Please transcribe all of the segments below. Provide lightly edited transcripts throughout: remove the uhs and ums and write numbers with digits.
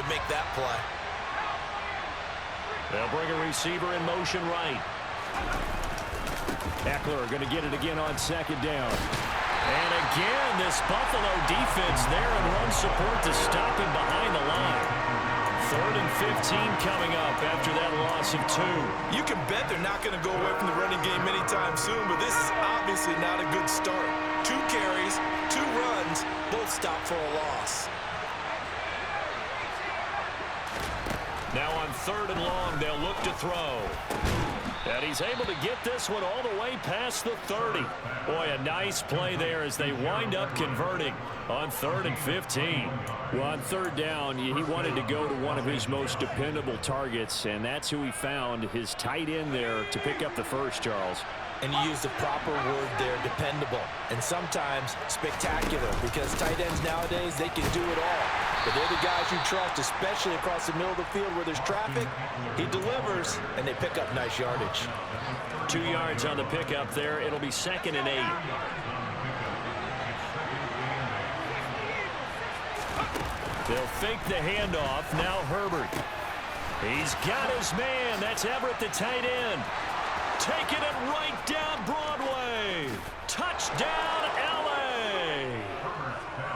make that play. They'll bring a receiver in motion right. Eckler going to get it again on second down. And again, this Buffalo defense there in run support to stop him behind the line. 3rd and 15 coming up after that loss of 2. You can bet they're not going to go away from the running game anytime soon, but this is obviously not a good start. 2 carries, 2 runs, both stopped for a loss. Now on 3rd and long, they'll look to throw. And he's able to get this one all the way past the 30. Boy, a nice play there as they wind up converting on 3rd and 15. Well, on 3rd down, he wanted to go to one of his most dependable targets, and that's who he found, his tight end there, to pick up the first, Charles. And you use the proper word there, dependable. And sometimes spectacular, because tight ends nowadays, they can do it all. But they're the guys you trust, especially across the middle of the field where there's traffic. He delivers, and they pick up nice yardage. 2 yards on the pickup there. It'll be 2nd and 8. They'll fake the handoff. Now Herbert. He's got his man. That's Everett, the tight end. Taking it right down Broadway. Touchdown, L.A.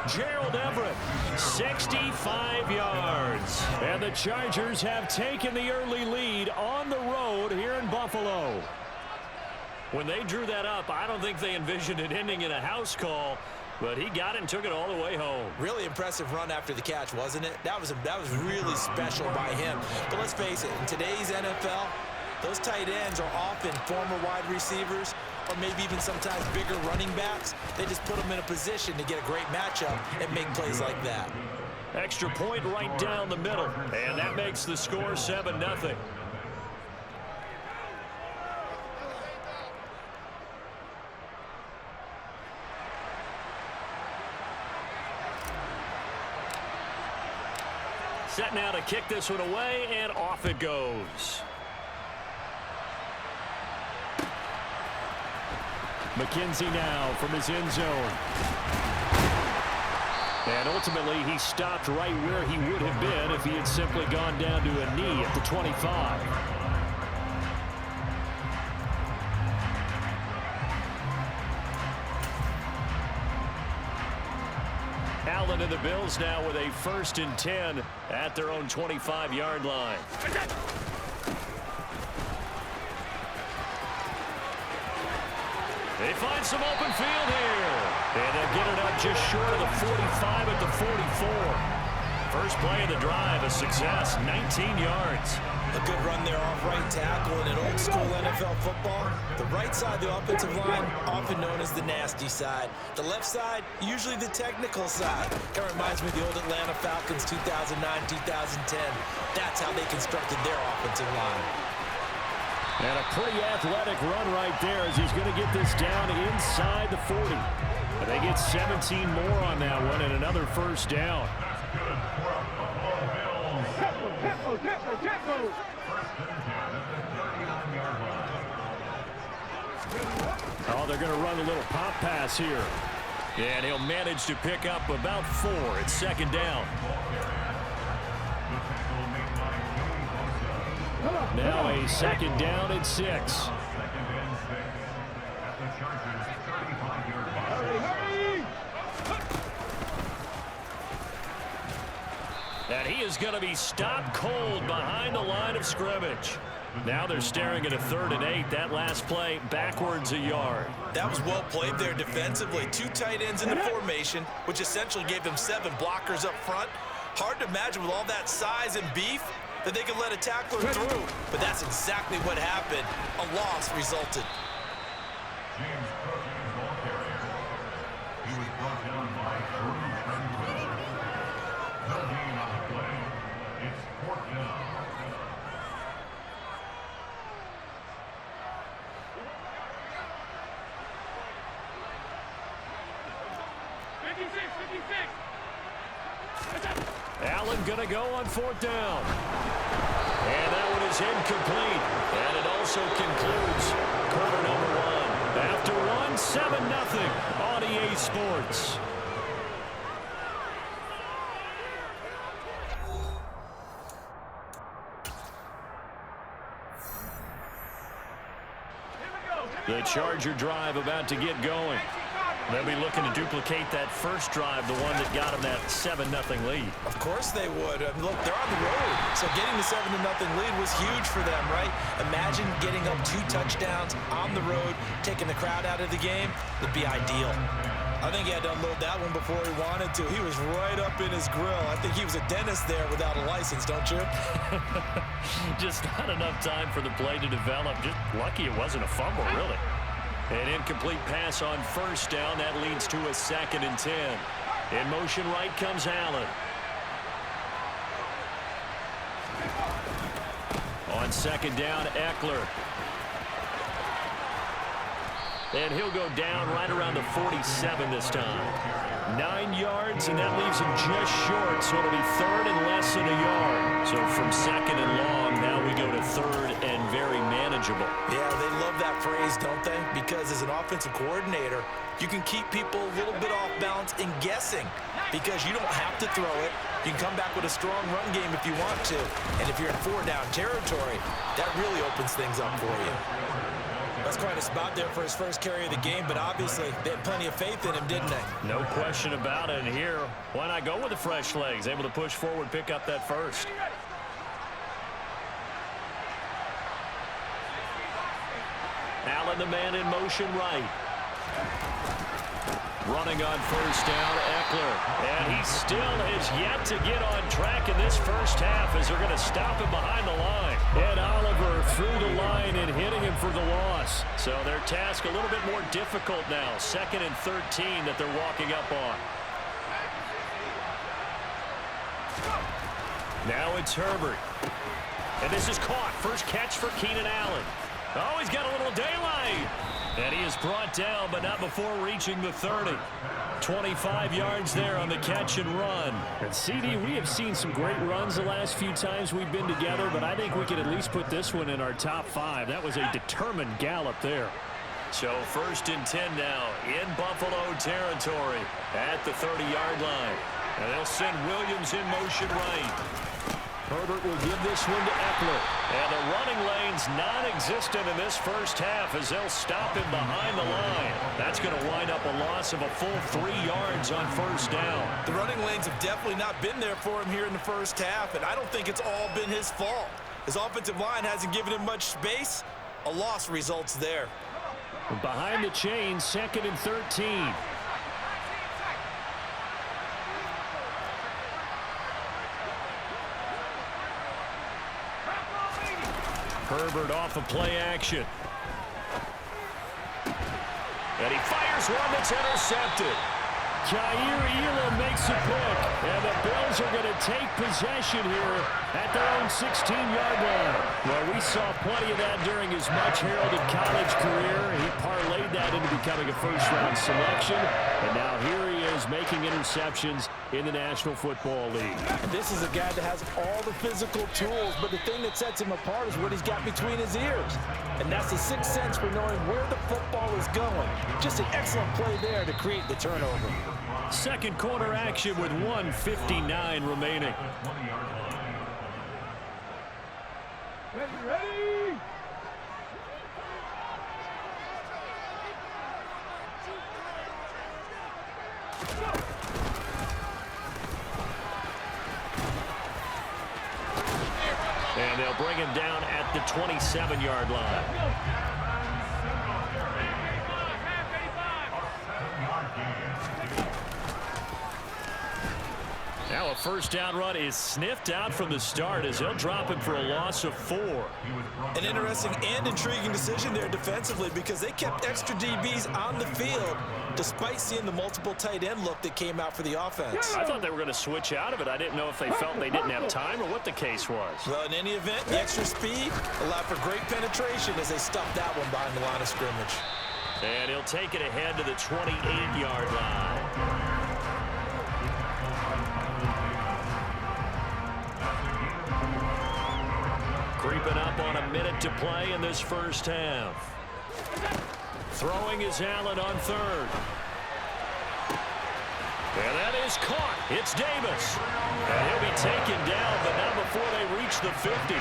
Gerald Everett, 65 yards. And the Chargers have taken the early lead on the road here in Buffalo. When they drew that up, I don't think they envisioned it ending in a house call, but he got it and took it all the way home. Really impressive run after the catch, wasn't it? That was really special by him. But let's face it, in today's NFL, those tight ends are often former wide receivers or maybe even sometimes bigger running backs. They just put them in a position to get a great matchup and make plays like that. Extra point right down the middle, and that makes the score 7-0. Set now to kick this one away, and off it goes. McKenzie now from his end zone. And ultimately, he stopped right where he would have been if he had simply gone down to a knee at the 25. Allen and the Bills now with a 1st and 10 at their own 25-yard line. They find some open field here. And they'll get it up just short of the 45 at the 44. First play of the drive, a success, 19 yards. A good run there off right tackle in an old school NFL football. The right side of the offensive line, often known as the nasty side. The left side, usually the technical side. Kind of reminds me of the old Atlanta Falcons 2009-2010. That's how they constructed their offensive line. And a pretty athletic run right there as he's going to get this down inside the 40. But they get 17 more on that one and another first down. Oh, they're going to run a little pop pass here. And he'll manage to pick up about 4. It's 2nd down. Now a 2nd down and 6. And he is going to be stopped cold behind the line of scrimmage. Now they're staring at a 3rd and 8. That last play backwards a yard. That was well played there defensively. 2 tight ends in the formation, which essentially gave them 7 blockers up front. Hard to imagine with all that size and beef that they could let a tackler through. But that's exactly what happened. A loss resulted. He was brought down by no gain on the play. It's 4th down. Allen gonna go on 4th down. And that one is incomplete. And it also concludes quarter number 1. After 1, 7-0 on EA Sports. The Charger drive about to get going. They'll be looking to duplicate that first drive, the one that got them that 7-0 lead. Of course they would. Look, they're on the road, so getting the 7-0 lead was huge for them, right? Imagine getting up 2 touchdowns on the road, taking the crowd out of the game. It'd be ideal. I think he had to unload that one before he wanted to. He was right up in his grill. I think he was a dentist there without a license, don't you? Just not enough time for the play to develop. Just lucky it wasn't a fumble, really. An incomplete pass on first down. That leads to a 2nd and 10. In motion right comes Allen. On 2nd down, Eckler. And he'll go down right around the 47 this time. 9 yards, and that leaves him just short, so it'll be 3rd and less than a yard. So from 2nd and long, now we go to 3rd and very manageable. Yeah, they love that phrase, don't they? Because as an offensive coordinator, you can keep people a little bit off balance and guessing because you don't have to throw it. You can come back with a strong run game if you want to. And if you're in 4-down territory, that really opens things up for you. That's quite a spot there for his first carry of the game, but obviously they had plenty of faith in him, didn't they? No question about it. And here, why not go with the fresh legs? Able to push forward, pick up that first. Allen, the man in motion right. Running on first down, Eckler. And he still has yet to get on track in this first half as they're going to stop him behind the line. Ed Oliver through the line and hitting him for the loss. So their task a little bit more difficult now. 2nd and 13 that they're walking up on. Now it's Herbert. And this is caught. First catch for Keenan Allen. Oh, he's got a little daylight. And he is brought down, but not before reaching the 30. 25 yards there on the catch and run. And CD, we have seen some great runs the last few times we've been together, but I think we could at least put this one in our top 5. That was a determined gallop there. So 1st and 10 now in Buffalo territory at the 30-yard line. And they'll send Williams in motion right. Herbert will give this one to Eckler. And the running lane's non-existent in this first half as they'll stop him behind the line. That's going to wind up a loss of a full 3 yards on first down. The running lanes have definitely not been there for him here in the first half, and I don't think it's all been his fault. His offensive line hasn't given him much space. A loss results there. Behind the chains, 2nd and 13. Herbert off of play action. And he fires one that's intercepted. Jair Elam makes a pick, and the Bills are going to take possession here at their own 16-yard line. Well, we saw plenty of that during his much-heralded college career. He parlayed that into becoming a first-round selection, and now here he is making interceptions in the National Football League. This is a guy that has all the physical tools, but the thing that sets him apart is what he's got between his ears. And that's the sixth sense for knowing where the football is going. Just an excellent play there to create the turnover. Second quarter action with 1:59 remaining. Ready? And they'll bring him down at the 27-yard line. Now a first down run is sniffed out from the start as they'll drop him for a loss of 4. An interesting and intriguing decision there defensively because they kept extra DBs on the field despite seeing the multiple tight end look that came out for the offense. I thought they were going to switch out of it. I didn't know if they felt they didn't have time or what the case was. Well, in any event, the extra speed allowed for great penetration as they stuffed that one behind the line of scrimmage. And he'll take it ahead to the 28-yard line. Creeping up on a minute to play in this first half. Throwing is Allen on third. And that is caught. It's Davis. And he'll be taken down, but not before they reach the 50.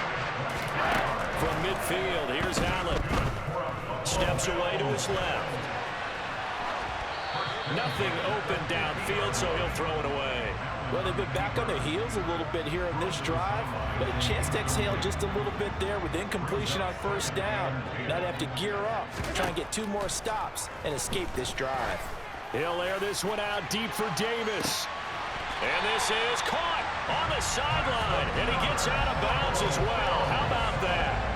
From midfield, here's Allen. Steps away to his left. Nothing open downfield, so he'll throw it away. Well, they've been back on their heels a little bit here in this drive, but a chance to exhale just a little bit there with incompletion on first down. Now they have to gear up, try and get 2 more stops, and escape this drive. He'll air this one out deep for Davis. And this is caught on the sideline, and he gets out of bounds as well. How about that?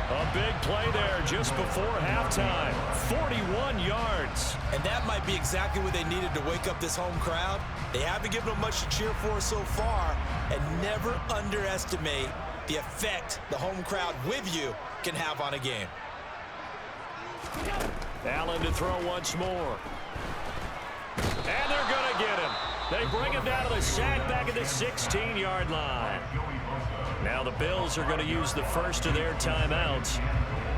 A big play there just before halftime. 41 yards. And that might be exactly what they needed to wake up this home crowd. They haven't given them much to cheer for so far, and never underestimate the effect the home crowd with you can have on a game. Allen to throw once more. And they're going to get him. They bring him down to the sack back at the 16-yard line. Now the Bills are going to use the first of their timeouts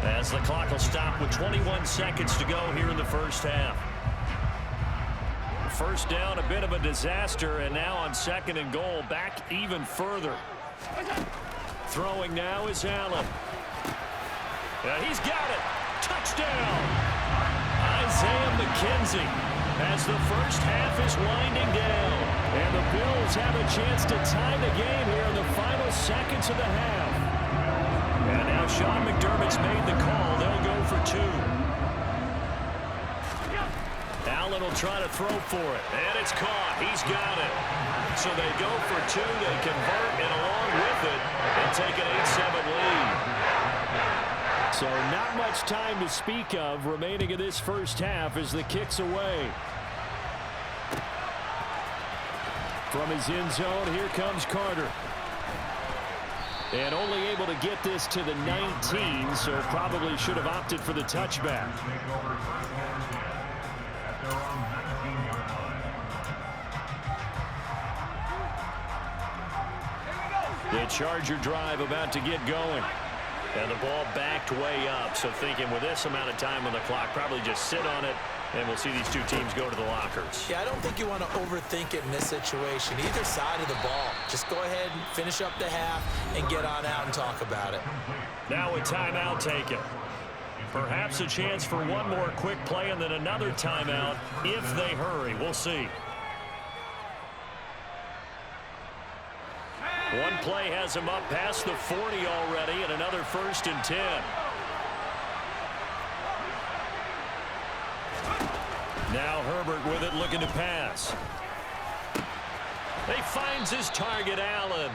as the clock will stop with 21 seconds to go here in the first half. First down, a bit of a disaster, and now on 2nd and goal, back even further. Throwing now is Allen. He's got it. Touchdown. Isaiah McKenzie as the first half is winding down. And the Bills have a chance to tie the game here in the final seconds of the half. And now Sean McDermott's made the call. They'll go for 2. Allen will try to throw for it. And it's caught. He's got it. So they go for 2. They convert, and along with it, they take an 8-7 lead. So not much time to speak of remaining in this first half as the kick's away. From his end zone, here comes Carter. And only able to get this to the 19, so probably should have opted for the touchback. The Charger drive about to get going. And the ball backed way up, so thinking with this amount of time on the clock, probably just sit on it, and we'll see these 2 teams go to the lockers. Yeah, I don't think you want to overthink it in this situation. Either side of the ball. Just go ahead and finish up the half and get on out and talk about it. Now a timeout taken. Perhaps a chance for one more quick play and then another timeout if they hurry. We'll see. One play has him up past the 40 already, and another 1st and 10. Now Herbert with it, looking to pass. He finds his target, Allen.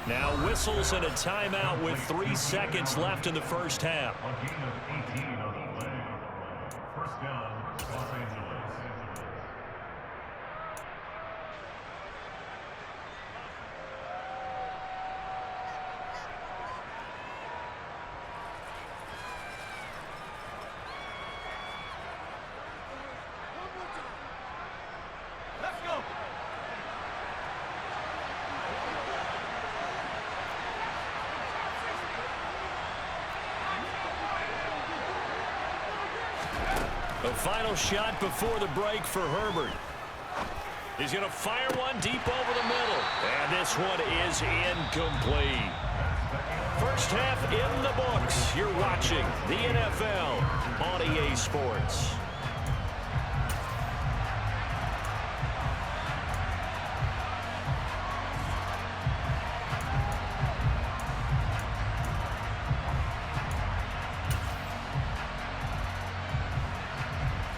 Now whistles and a timeout with 3 seconds left in the first half. First down, Los Angeles. The final shot before the break for Herbert. He's going to fire one deep over the middle. And this one is incomplete. First half in the books. You're watching the NFL on EA Sports.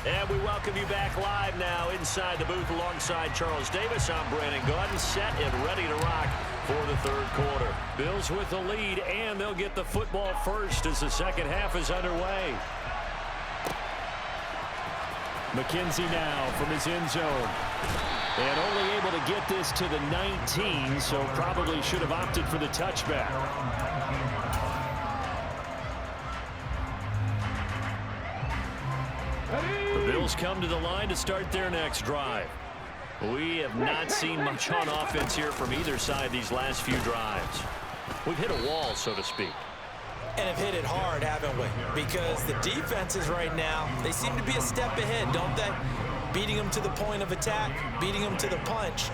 And we welcome you back live now inside the booth alongside Charles Davis. I'm Brandon Gaudin, set and ready to rock for the 3rd quarter. Bills with the lead, and they'll get the football first as the second half is underway. McKenzie now from his end zone. And only able to get this to the 19, so probably should have opted for the touchback. The Bills come to the line to start their next drive. We have not seen much on offense here from either side these last few drives. We've hit a wall, so to speak. And have hit it hard, haven't we? Because the defenses right now, they seem to be a step ahead, don't they? Beating them to the point of attack, beating them to the punch.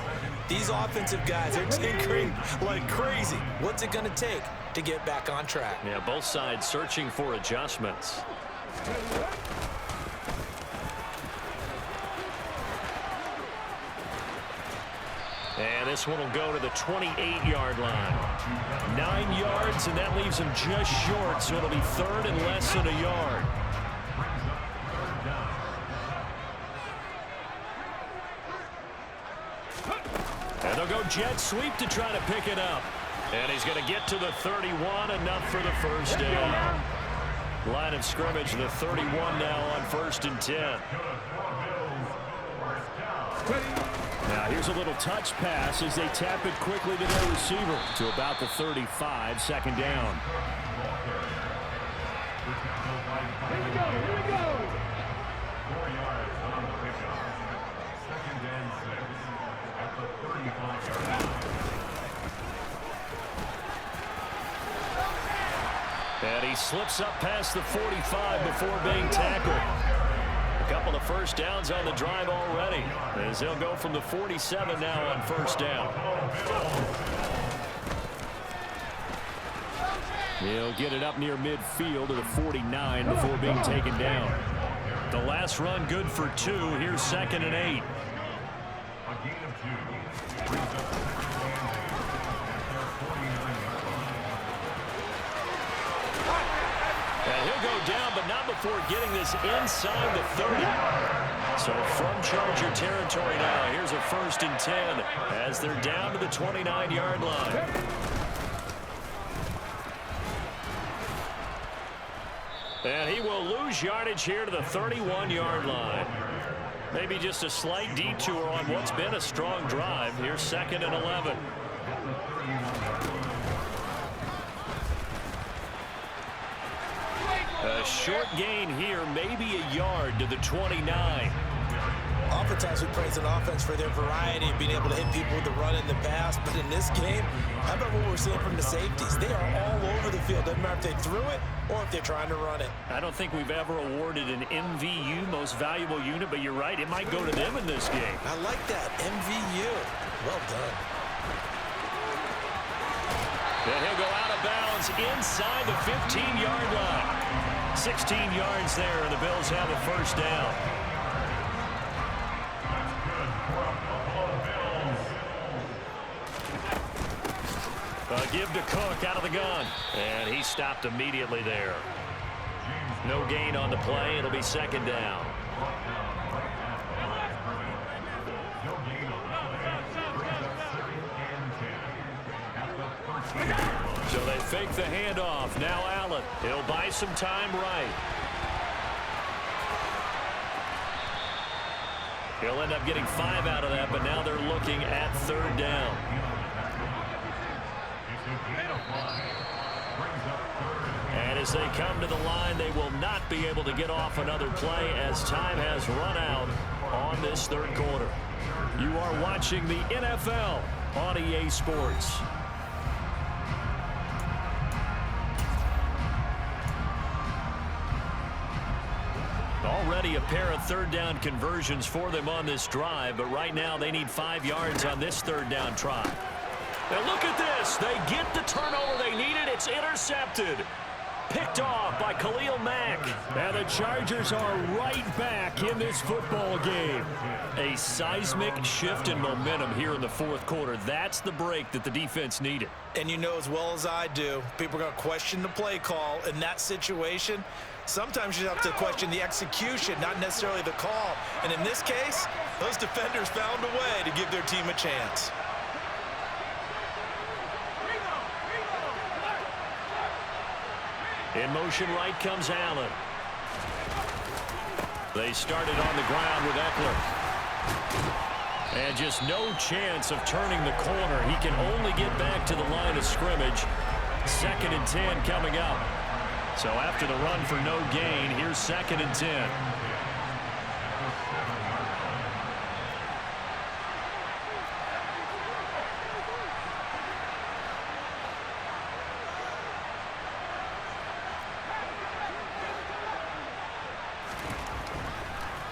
These offensive guys are tinkering like crazy. What's it going to take to get back on track? Yeah, both sides searching for adjustments. And this one will go to the 28-yard line. 9 yards, and that leaves him just short, so it'll be third and less than a yard. And they'll go jet sweep to try to pick it up. And he's going to get to the 31, enough for the first down. Line of scrimmage, the 31 now on 1st and 10. Now here's a little touch pass as they tap it quickly to their receiver to about the 35, second down. Here we go. 4 yards on the pickup. 2nd and 6 at the 35-yard line. And he slips up past the 45 before being tackled. A couple of first downs on the drive already, as they'll go from the 47 now on 1st down. He'll get it up near midfield to the 49 before being taken down. The last run good for 2. Here's 2nd and 8. A gain of 2 brings up the 2nd and 8 at their 49-yard line. And he'll go down, but not before getting this inside the 30. So from Charger territory now, here's a 1st and 10 as they're down to the 29-yard line. And he will lose yardage here to the 31-yard line. Maybe just a slight detour on what's been a strong drive. Here's 2nd and 11. A short gain here, maybe a yard to the 29. Oftentimes we praise an offense for their variety of being able to hit people with the run in the pass, but in this game, how about what we're seeing from the safeties? They are all over the field. Doesn't matter if they threw it or if they're trying to run it. I don't think we've ever awarded an MVU, most valuable unit, but you're right, it might go to them in this game. I like that, MVU. Well done. And he'll go out of bounds inside the 15-yard line. 16 yards there, and the Bills have a first down. Give to Cook out of the gun. And he stopped immediately there. No gain on the play. It'll be 2nd down. So they fake the handoff. Now Allen. He'll buy some time right. He'll end up getting 5 out of that, but now they're looking at 3rd down. And as they come to the line, they will not be able to get off another play as time has run out on this 3rd quarter. You are watching the NFL on EA Sports. Already a pair of 3rd down conversions for them on this drive, but right now they need 5 yards on this 3rd down try. Now look at this. They get the turnover they needed. It's intercepted. Picked off by Khalil Mack. And the Chargers are right back in this football game. A seismic shift in momentum here in the 4th quarter. That's the break that the defense needed. And you know as well as I do, people are going to question the play call in that situation. Sometimes you have to question the execution, not necessarily the call. And in this case, those defenders found a way to give their team a chance. In motion right comes Allen. They started on the ground with Eckler. And just no chance of turning the corner. He can only get back to the line of scrimmage. 2nd and 10 coming up. So after the run for no gain, here's 2nd and 10.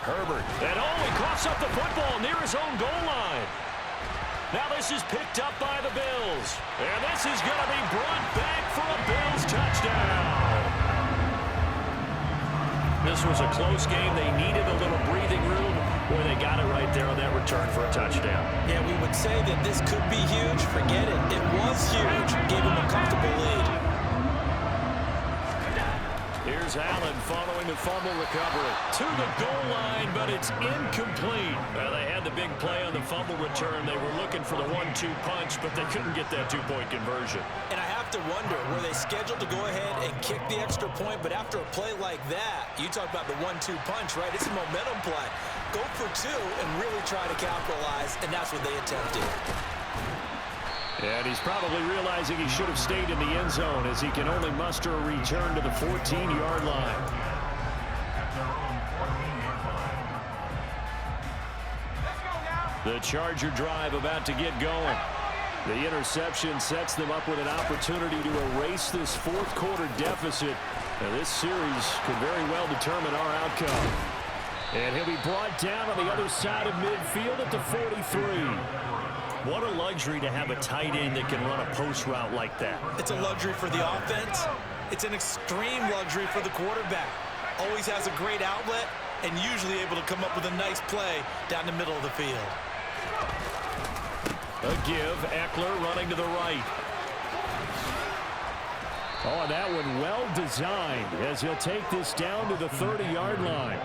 Herbert. And he coughs up the football near his own goal line. Now this is picked up by the Bills. And this is going to be brought back for a Bills touchdown. this was a close game. They needed a little breathing room. Boy, they got it right there on that return for a touchdown. Yeah, we would say that this could be huge. Forget it. It was huge. Gave him a comfortable lead. Here's Allen following the fumble recovery. To the goal line, but it's incomplete. Well, they had the big play on the fumble return. They were looking for the 1-2 punch, but they couldn't get that two-point conversion. And I have to wonder, were they scheduled to go ahead and kick the extra point? But after a play like that, you talk about the 1-2 punch, right? It's a momentum play. Go for two and really try to capitalize, and that's what they attempted. And he's probably realizing he should have stayed in the end zone as he can only muster a return to the 14-yard line. The Charger drive about to get going. The interception sets them up with an opportunity to erase this fourth quarter deficit. Now, this series could very well determine our outcome. And he'll be brought down on the other side of midfield at the 43. What a luxury to have a tight end that can run a post route like that. It's a luxury for the offense. It's an extreme luxury for the quarterback. Always has a great outlet and usually able to come up with a nice play down the middle of the field. A give, Eckler running to the right. Oh, and that one well designed as he'll take this down to the 30-yard line.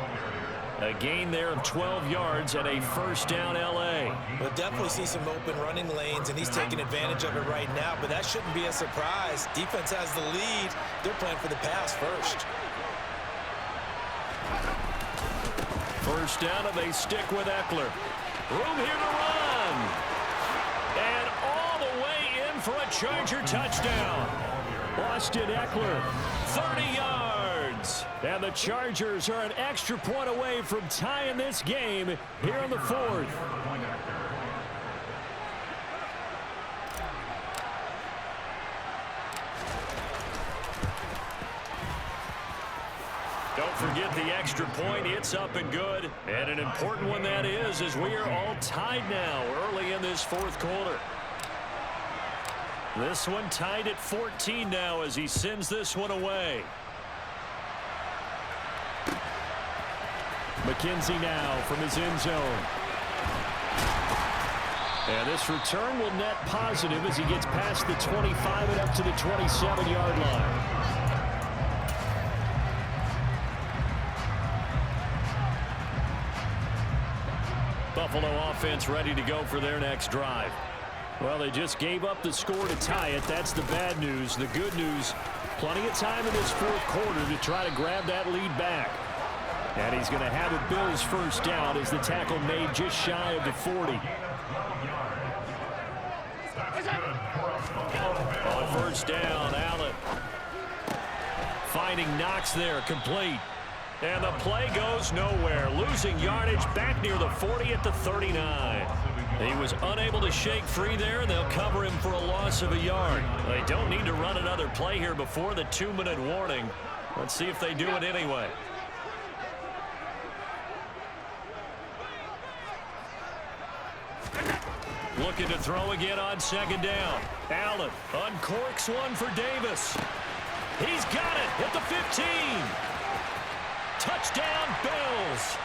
A gain there of 12 yards and a first down L.A. We'll definitely see some open running lanes, and he's taking advantage of it right now, but that shouldn't be a surprise. Defense has the lead. They're playing for the pass first. First down, and they stick with Eckler. Room here to run. And all the way in for a Charger touchdown. Austin Eckler, 30 yards. And the Chargers are an extra point away from tying this game here in the fourth. Don't forget the extra point. It's up and good. And an important one that is, as we are all tied now early in this fourth quarter. This one tied at 14 now as he sends this one away. McKenzie now from his end zone. And this return will net positive as he gets past the 25 and up to the 27-yard line. Buffalo offense ready to go for their next drive. Well, they just gave up the score to tie it. That's the bad news. The good news, plenty of time in this fourth quarter to try to grab that lead back. And he's going to have it Bills first down as the tackle made just shy of the 40. On first down, Allen finding Knox there, complete. And the play goes nowhere. Losing yardage back near the 40 at the 39. He was unable to shake free there, and they'll cover him for a loss of a yard. They don't need to run another play here before the 2-minute warning. Let's see if they do it anyway. Looking to throw again on second down. Allen uncorks one for Davis. He's got it at the 15. Touchdown, Bills.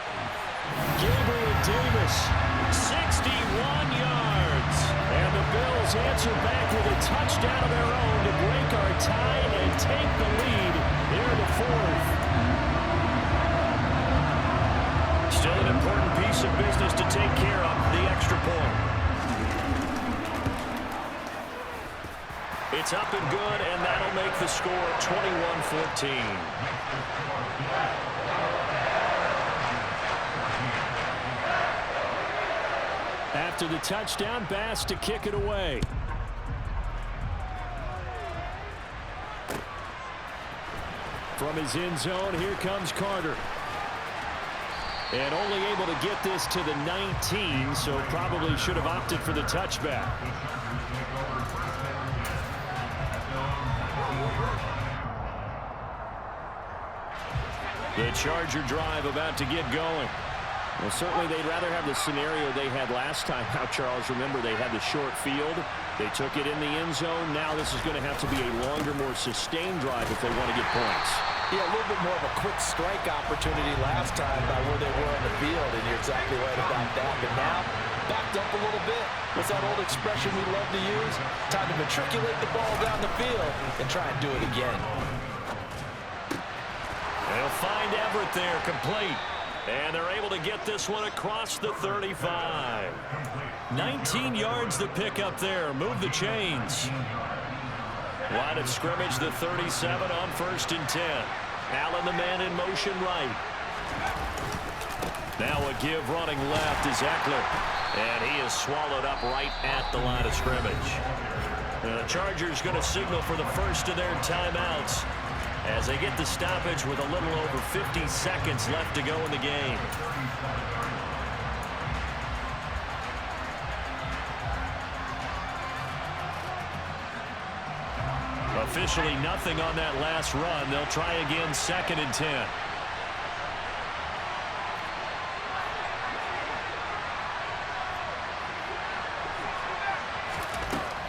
Gabriel Davis, 61 yards. And the Bills answer back with a touchdown of their own to break our tie and take the lead here in the fourth. Still an important piece of business to take care of, the extra point. It's up and good, and that'll make the score 21-14. After the touchdown, Bass to kick it away. From his end zone, here comes Carter. And only able to get this to the 19, so probably should have opted for the touchback. The Charger drive about to get going. Well, certainly they'd rather have the scenario they had last time out, Charles. Remember, they had the short field. They took it in the end zone. Now this is going to have to be a longer, more sustained drive if they want to get points. Yeah, a little bit more of a quick strike opportunity last time by where they were on the field, and you're exactly right about that. But now, backed up a little bit. What's that old expression we love to use? Time to matriculate the ball down the field and try and do it again. They'll find Everett there, complete. And they're able to get this one across the 35. 19 yards to pick up there. Move the chains. Line of scrimmage, the 37 on 1st and 10. Allen, the man in motion right. Now a give running left is Eckler. And he is swallowed up right at the line of scrimmage. The Chargers going to signal for the first of their timeouts as they get the stoppage with a little over 50 seconds left to go in the game. Officially nothing on that last run. They'll try again, 2nd and 10.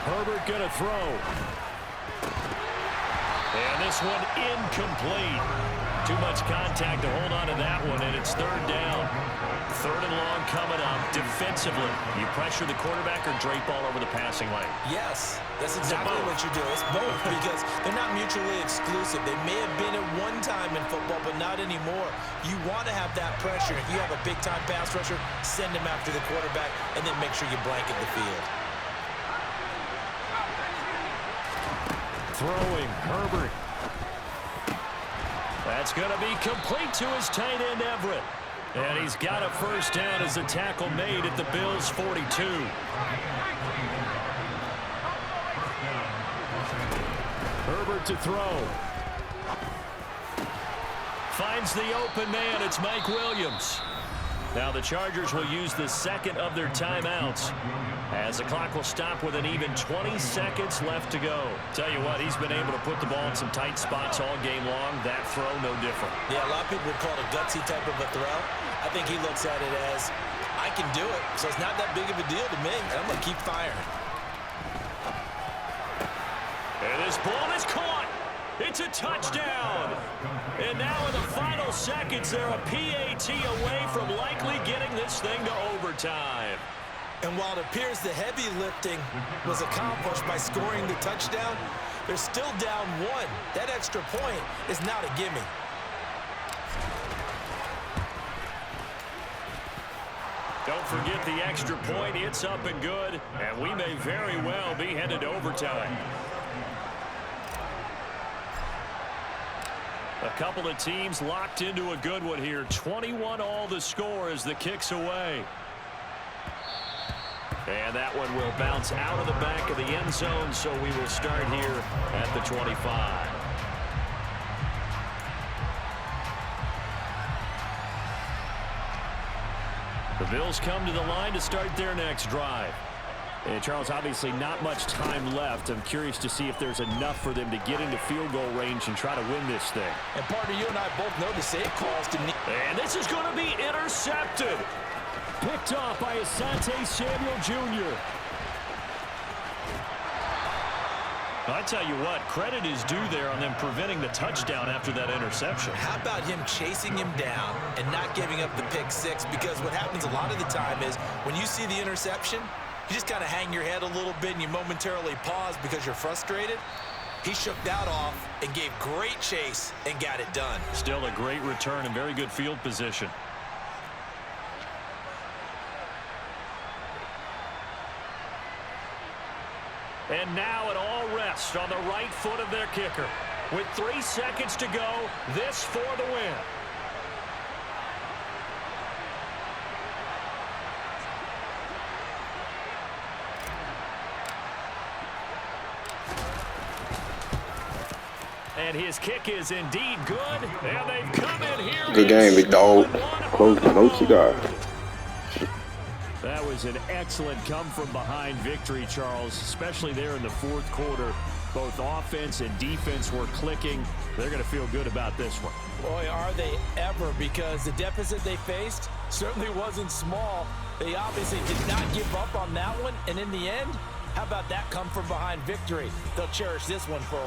Herbert going to throw. And this one incomplete. Too much contact to hold on to that one, and it's 3rd down. 3rd and long coming up. Defensively, you pressure the quarterback or drape all over the passing lane? Yes, that's exactly what you do. It's both because they're not mutually exclusive. They may have been at one time in football, but not anymore. You want to have that pressure. If you have a big-time pass rusher, send him after the quarterback, and then make sure you blanket the field. Throwing, Herbert. That's going to be complete to his tight end, Everett. And he's got a first down as a tackle made at the Bills' 42. Herbert to throw. Finds the open man. It's Mike Williams. Now the Chargers will use the second of their timeouts as the clock will stop with an even 20 seconds left to go. Tell you what, he's been able to put the ball in some tight spots all game long. That throw, no different. Yeah, a lot of people would call it a gutsy type of a throw. I think he looks at it as, I can do it, so it's not that big of a deal to me. I'm going to keep firing. And this ball is caught. It's a touchdown. And now in the final seconds, they're a PAT away from likely getting this thing to overtime. And while it appears the heavy lifting was accomplished by scoring the touchdown, they're still down 1. That extra point is not a gimme. Don't forget the extra point. It's up and good, and we may very well be headed to overtime. A couple of teams locked into a good one here. 21 all the score as the kick's away. And that one will bounce out of the back of the end zone, so we will start here at the 25. The Bills come to the line to start their next drive. And Charles, obviously not much time left. I'm curious to see if there's enough for them to get into field goal range and try to win this thing. And partner, you and I both know the save calls to... And this is going to be intercepted. Picked off by Asante Samuel Jr. I tell you what, credit is due there on them preventing the touchdown after that interception. How about him chasing him down and not giving up the pick six? Because what happens a lot of the time is when you see the interception, you just kind of hang your head a little bit and you momentarily pause because you're frustrated. He shook that off and gave great chase and got it done. Still a great return and very good field position. And now it all rests on the right foot of their kicker. With 3 seconds to go, this for the win. And his kick is indeed good. And they've come in here. Good game, big dog. Close my no cigar. That was an excellent come-from-behind victory, Charles, especially there in the fourth quarter. Both offense and defense were clicking. They're going to feel good about this one. Boy, are they ever, because the deficit they faced certainly wasn't small. They obviously did not give up on that one, and in the end, how about that come-from-behind victory? They'll cherish this one for a while.